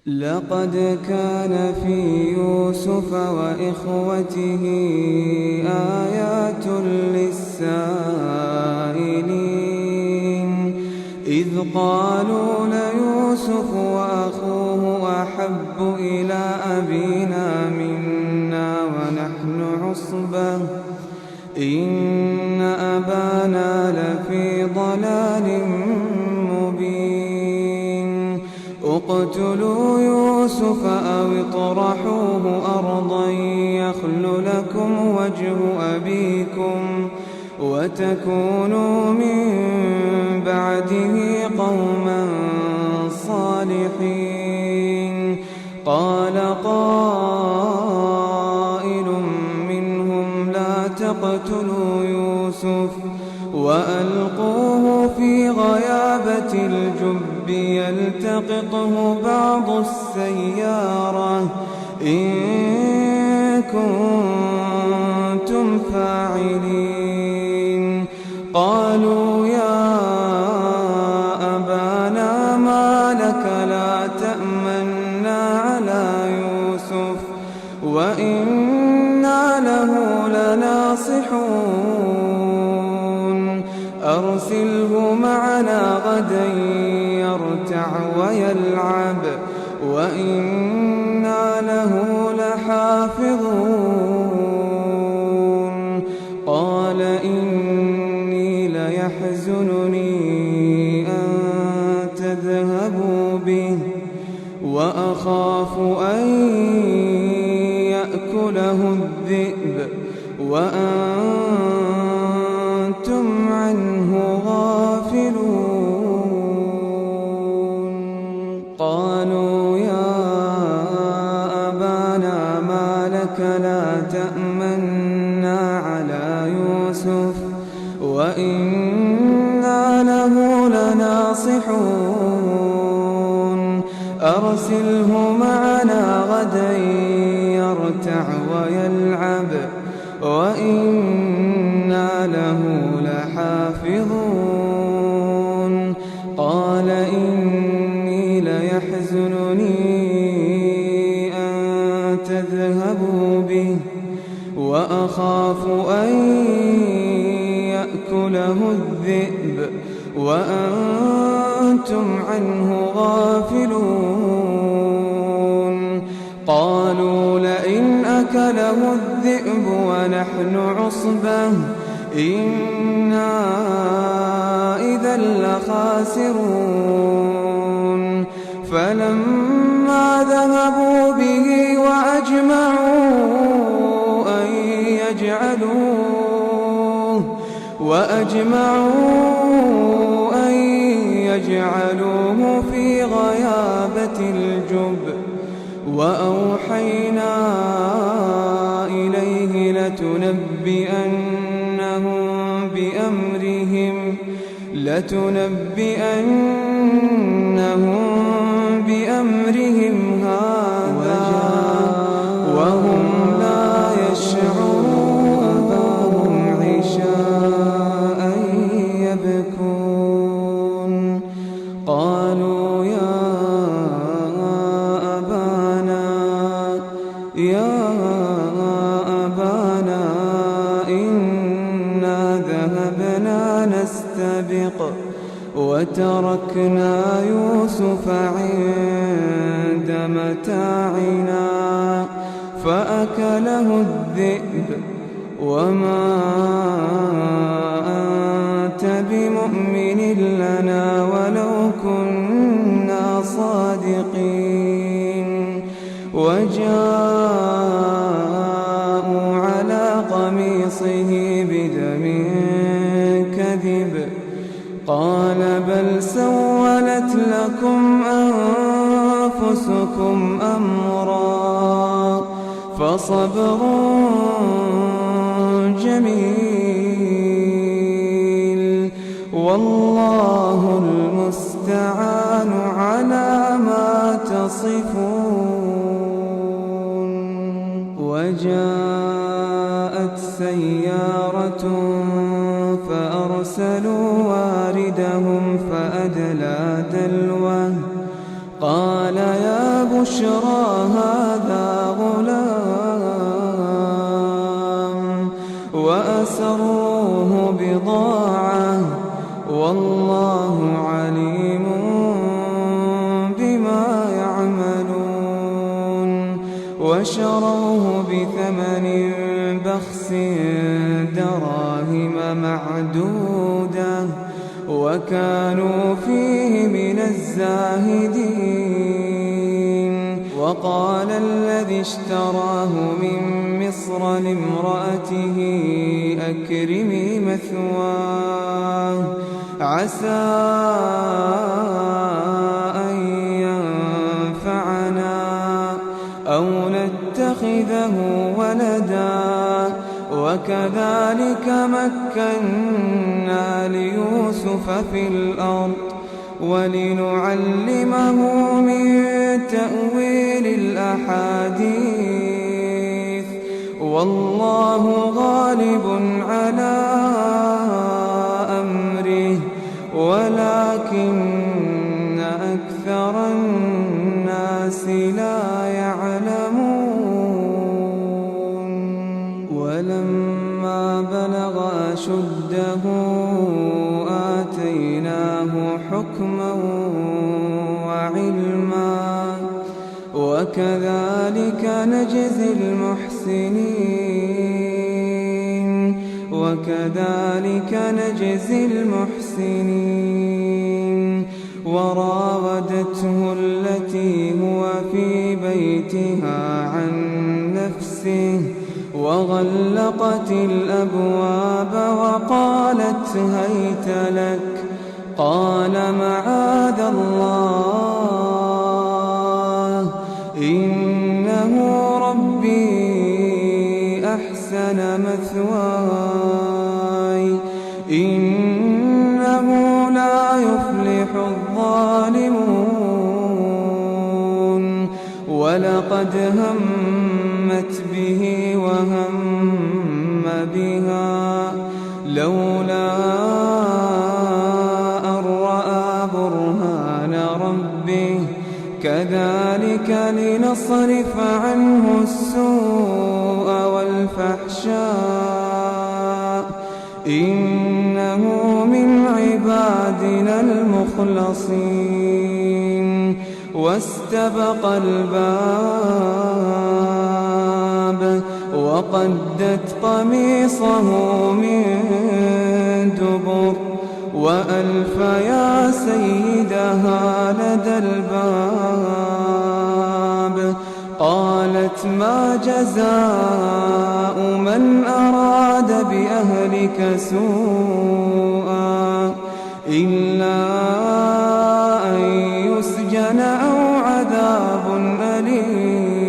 لقد كان في يوسف وإخوته آيات للسائلين إذ قالوا ليوسف وأخوه أحب إلى أبينا منا ونحن عصبة إن أبانا لفي ضلال مبين اقتلوا يوسف أو اطرحوه أرضا يخل لكم وجه أبيكم وتكونوا من بعده قوما صالحين قال قائل منهم لا تقتلوا يوسف وألقوه في غيابة الجب يلتقطه بعض السيارة إن كنتم فاعلين قالوا يا أبانا ما لك لا تأمنا على يوسف وإنا له لناصحون أرسله معنا غدا يرتع ويلعب وإنا له لحافظون قال إني ليحزنني أن تذهبوا به وأخاف أن يأكله الذئب وأنتم عنه غافلون قالوا يا أبانا ما لك لا تأمنا على يوسف وإنا له لناصحون أرسله معنا غدا يرتع ويلعب وإنا له لحافظون قال إني ليحزنني أن تذهبوا به وأخاف أن يأكله الذئب وأنتم عنه غافلون قالوا لئن أكله الذئب ونحن عصبة إنا إذا لخاسرون فلما ذهبوا به وأجمعوا أن يجعلوه في غيابة الجب وأوحينا إليه لتنبئنهم بأمرهم هذا وهم لا يشعرون أباهم عشاء يبكون قالوا يا أبانا إنا ذهبنا نستبق وتركنا يوسف عند متاعنا فأكله الذئب وما أنت بمؤمن لنا ولو كنا صادقين وجاءوا على قميصه بدم كذب قال بل سولت لكم أنفسكم أمرا فصبر جميل والله المستعان على ما تصفون وجاءت سيارة فأرسلوا واردهم فأدلى دلوه قال يا بشرى هذا غلام وأسروه بضاعة والله عليم بما يعملون وشروه بثمن بخس دراهم معدودة وكانوا فيه من الزاهدين وقال الذي اشتراه من مصر لامرأته أكرمي مثواه عسى أن ينفعنا أو نتخذه ولدا وكذلك مكنا ليوسف في الأرض ولنعلمه من تأويل الأحاديث والله غالب على أمره ولكن أكثر الناس لا يعلمون ولما بلغ أشده آتيناه حكما وعلما وكذلك نجزي المحسنين وراودته التي هو في بيتها عن نفسه وغلقت الأبواب وقالت هيت لك قال معاذ الله إنه ربي أحسن مثواي إنه لا يفلح الظالمون ولقد همت به وهم بها لولا أن رأى برهان ربه كذلك لنصرف عنه السوء والفحشاء إنه من عبادنا المخلصين واستبق الباب وقدت قميصه من دبر وألف يا سيدها لدى الباب قالت ما جزاء من أراد بأهلك سوءا إلا أن يسجن أو عذاب أليم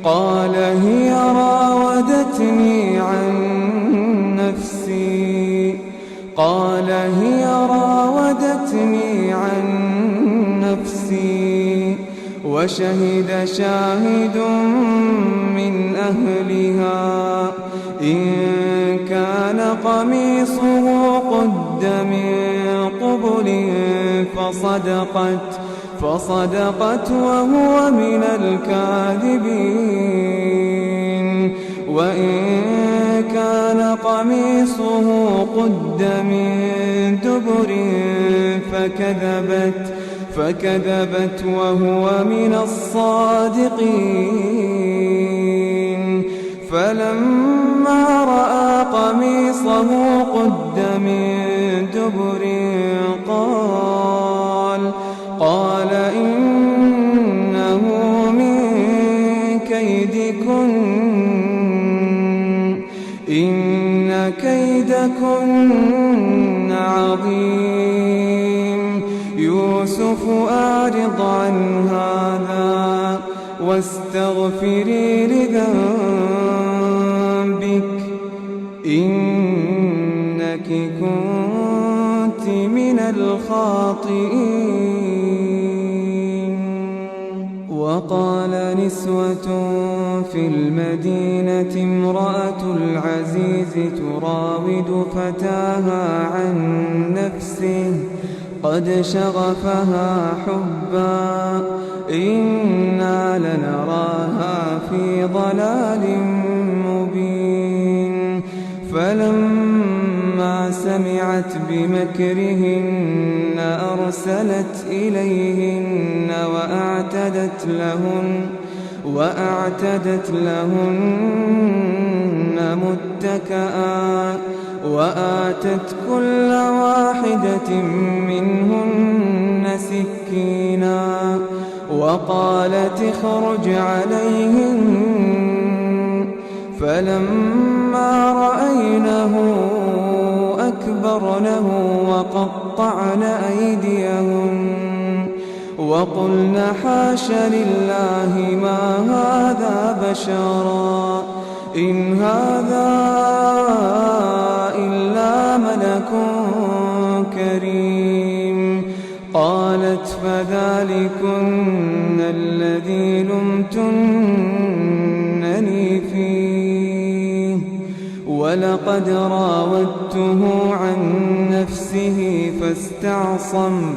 قال هي راودتني عن نفسي وشهد شاهد من أهلها إن كان قميصه قد من قبل فصدقت وهو من الكاذبين وإن كان قميصه قد من دبر فكذبت وهو من الصادقين فلما رأى قميصه قد من دبر قال إنه من كيدكن إن كيدكن عظيم يوسف أعرض عن هذا واستغفري لذنبك إنك كنت من الخاطئين وقال نسوة في المدينة امرأة العزيز تراود فتاها عن نفسه قد شغفها حبا إنا لنراها في ضلال مبين فلما سمعت بمكرهن أرسلت إليهن وأعتدت لهن متكئا وآتت كل واحدة منهن سكينا وقالت اخرج عليهن فلما رأينه أكبرنه وقطعن أيديهن وقلن حاش لله ما هذا بشرا إن هذا إلا ملك كريم قالت فذلكن الذي لمتنني فيه ولقد راودته عن نفسه فاستعصم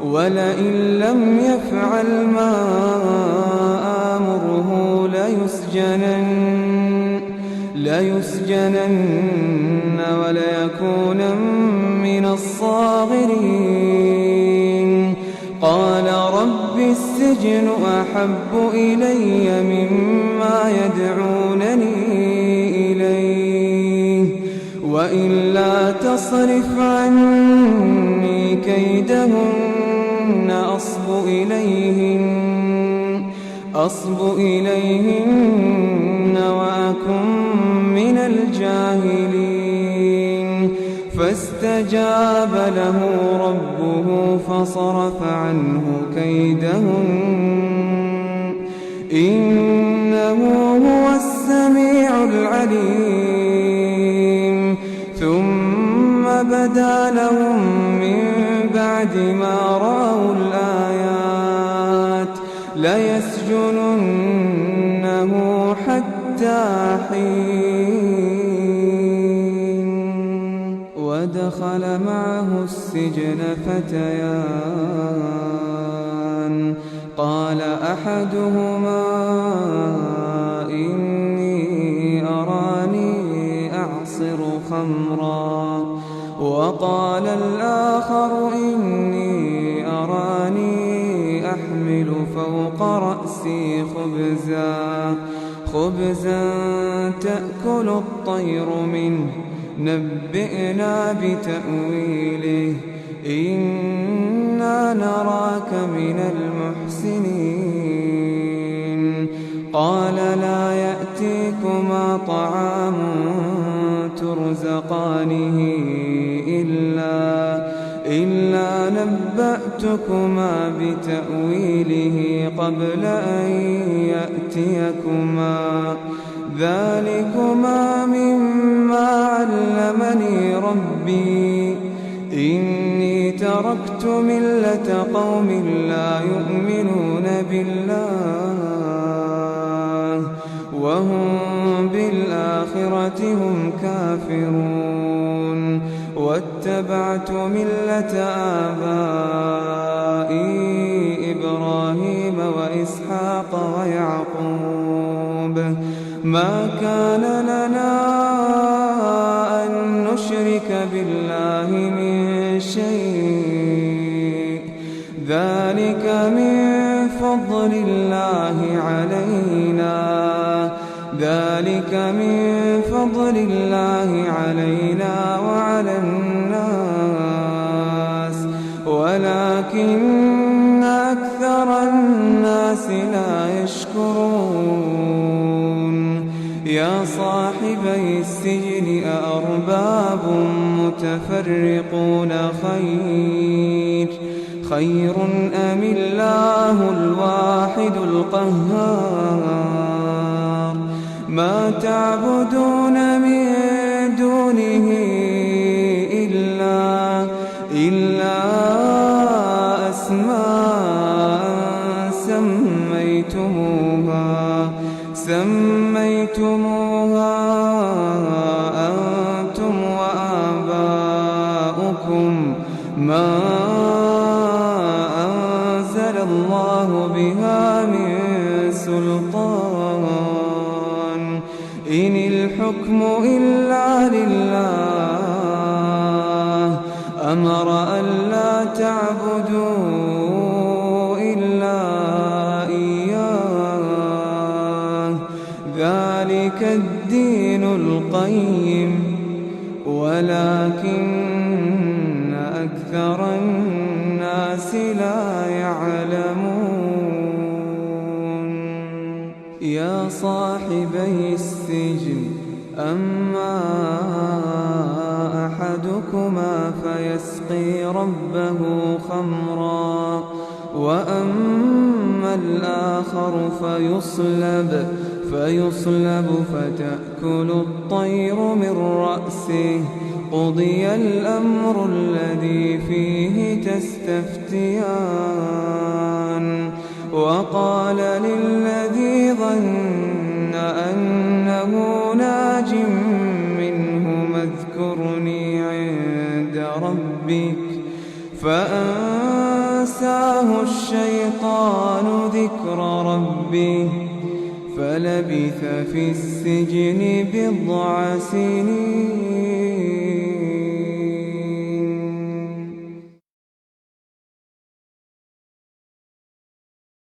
ولئن لم يفعل ما آمره ليسجنن وليكونن من الصاغرين قال رب السجن أحب إلي مما يدعونني إليه وإلا تصرف عني كيدهن أصب إليهن وأكن من الجاهلين فاستجاب له ربه فصرف عنه كيدهن إنه هو السميع العليم ثم بدا لهم من بعد ما رأوا الآيات ليسجننه حتى حين ودخل معه السجن فتيان قال أحدهما إني أراني أعصر خمرا وقال الآخر إني أراني أحمل فوق رأسي خبزا تأكل الطير منه نبئنا بتأويله إنا نراك من المحسنين قال لا يأتيكما طعام ترزقانه إلا نبأتكما بتأويله قبل أن يأتيكما ذلكما مما علمني ربي إني تركت ملة قوم لا يؤمنون بالله وهم بالآخرة هم كافرون واتبعت ملة آبائي إبراهيم وإسحاق ويعقوب ما كان لنا أن نشرك بالله من شيء ذلك من فضل الله علينا وعلى الناس ولكن أكثر الناس لا يشكرون يا صاحبي السجن أأرباب متفرقون خير أم الله الواحد القهار ما تعبدون من دونه إلا أسماء سميتموها أنتم وآباؤكم ما الله بها من سلطان إن الحكم إلا لله أمر ألا تعبدوا إلا إياه ذلك الدين القيم ولكن أكثر الناس لا يعلمون يا صاحبي السجن أما أحدكما فيسقي ربه خمرا وأما الآخر فيصلب فتأكل الطير من رأسه قضي الأمر الذي فيه تستفتيان وقال للذي ظن أنه ناج منه اذكرني عند ربك فأنساه الشيطان ذكر ربه فلبث في السجن 9 سنين